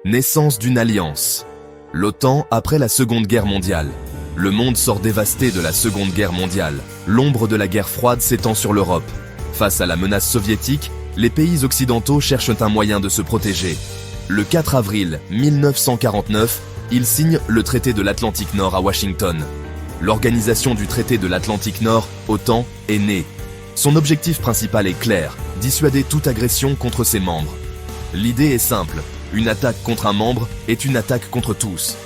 Naissance d'une alliance. L'OTAN après la Seconde Guerre mondiale. Le monde sort dévasté de la Seconde Guerre mondiale. L'ombre de la guerre froide s'étend sur l'Europe. Face à la menace soviétique, les pays occidentaux cherchent un moyen de se protéger. Le 4 avril 1949, ils signent le traité de l'Atlantique Nord à Washington. L'organisation du traité de l'Atlantique Nord, OTAN, est née. Son objectif principal est clair, dissuader toute agression contre ses membres. L'idée est simple, une attaque contre un membre est une attaque contre tous.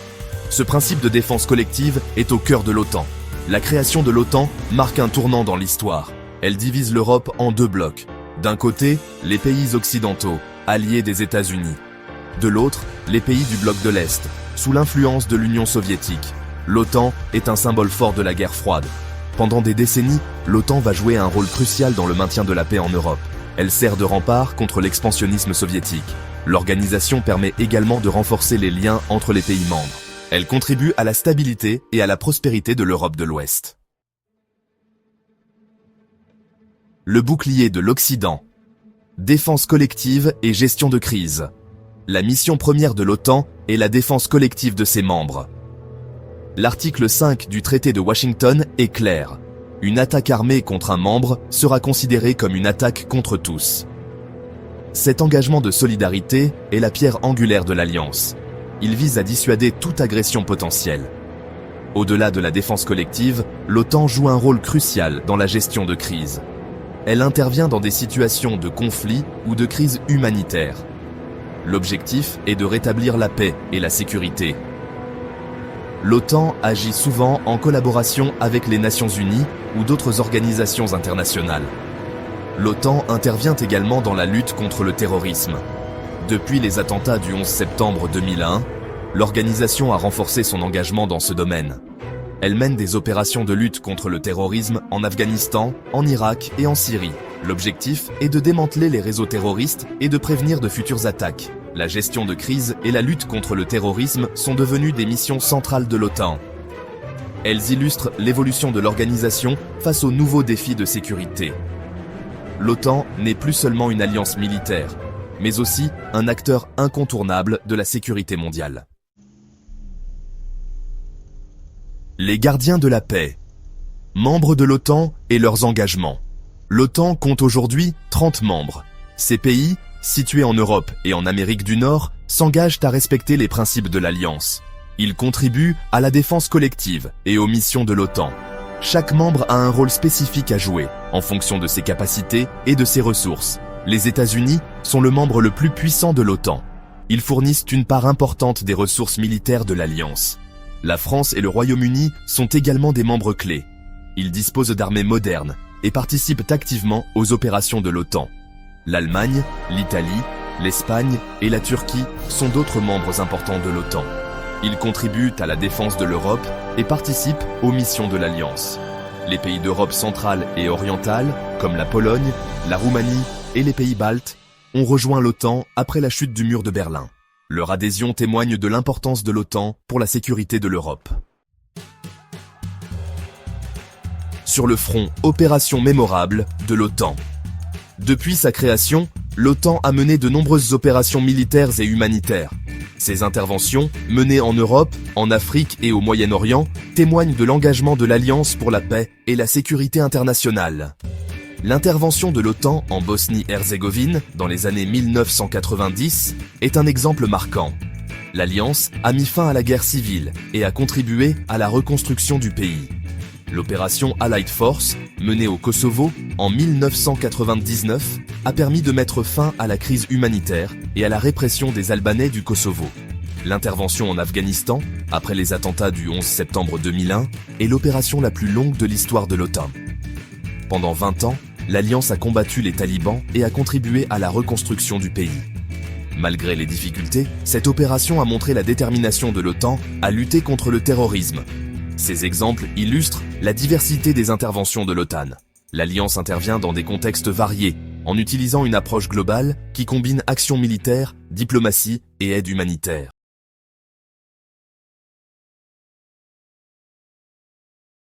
Ce principe de défense collective est au cœur de l'OTAN. La création de l'OTAN marque un tournant dans l'histoire. Elle divise l'Europe en deux blocs. D'un côté, les pays occidentaux, alliés des États-Unis. De l'autre, les pays du bloc de l'Est, sous l'influence de l'Union soviétique. L'OTAN est un symbole fort de la guerre froide. Pendant des décennies, l'OTAN va jouer un rôle crucial dans le maintien de la paix en Europe. Elle sert de rempart contre l'expansionnisme soviétique. L'organisation permet également de renforcer les liens entre les pays membres. Elle contribue à la stabilité et à la prospérité de l'Europe de l'Ouest. Le bouclier de l'Occident. Défense collective et gestion de crise. La mission première de l'OTAN est la défense collective de ses membres. L'article 5 du traité de Washington est clair. Une attaque armée contre un membre sera considérée comme une attaque contre tous. Cet engagement de solidarité est la pierre angulaire de l'Alliance. Il vise à dissuader toute agression potentielle. Au-delà de la défense collective, l'OTAN joue un rôle crucial dans la gestion de crise. Elle intervient dans des situations de conflit ou de crise humanitaire. L'objectif est de rétablir la paix et la sécurité. L'OTAN agit souvent en collaboration avec les Nations Unies ou d'autres organisations internationales. L'OTAN intervient également dans la lutte contre le terrorisme. Depuis les attentats du 11 septembre 2001, l'organisation a renforcé son engagement dans ce domaine. Elle mène des opérations de lutte contre le terrorisme en Afghanistan, en Irak et en Syrie. L'objectif est de démanteler les réseaux terroristes et de prévenir de futures attaques. La gestion de crise et la lutte contre le terrorisme sont devenues des missions centrales de l'OTAN. Elles illustrent l'évolution de l'organisation face aux nouveaux défis de sécurité. L'OTAN n'est plus seulement une alliance militaire, mais aussi un acteur incontournable de la sécurité mondiale. Les gardiens de la paix. Membres de l'OTAN et leurs engagements. L'OTAN compte aujourd'hui 30 membres. Ces pays, situés en Europe et en Amérique du Nord, s'engagent à respecter les principes de l'Alliance. Ils contribuent à la défense collective et aux missions de l'OTAN. Chaque membre a un rôle spécifique à jouer, en fonction de ses capacités et de ses ressources. Les États-Unis sont le membre le plus puissant de l'OTAN. Ils fournissent une part importante des ressources militaires de l'Alliance. La France et le Royaume-Uni sont également des membres clés. Ils disposent d'armées modernes et participent activement aux opérations de l'OTAN. L'Allemagne, l'Italie, l'Espagne et la Turquie sont d'autres membres importants de l'OTAN. Ils contribuent à la défense de l'Europe et participent aux missions de l'Alliance. Les pays d'Europe centrale et orientale, comme la Pologne, la Roumanie et les pays baltes, ont rejoint l'OTAN après la chute du mur de Berlin. Leur adhésion témoigne de l'importance de l'OTAN pour la sécurité de l'Europe. Sur le front opération mémorable de l'OTAN. Depuis sa création, l'OTAN a mené de nombreuses opérations militaires et humanitaires. Ces interventions, menées en Europe, en Afrique et au Moyen-Orient, témoignent de l'engagement de l'Alliance pour la paix et la sécurité internationale. L'intervention de l'OTAN en Bosnie-Herzégovine, dans les années 1990, est un exemple marquant. L'Alliance a mis fin à la guerre civile et a contribué à la reconstruction du pays. L'opération Allied Force, menée au Kosovo en 1999, a permis de mettre fin à la crise humanitaire et à la répression des Albanais du Kosovo. L'intervention en Afghanistan, après les attentats du 11 septembre 2001, est l'opération la plus longue de l'histoire de l'OTAN. Pendant 20 ans, l'Alliance a combattu les talibans et a contribué à la reconstruction du pays. Malgré les difficultés, cette opération a montré la détermination de l'OTAN à lutter contre le terrorisme. Ces exemples illustrent la diversité des interventions de l'OTAN. L'Alliance intervient dans des contextes variés, en utilisant une approche globale qui combine action militaire, diplomatie et aide humanitaire.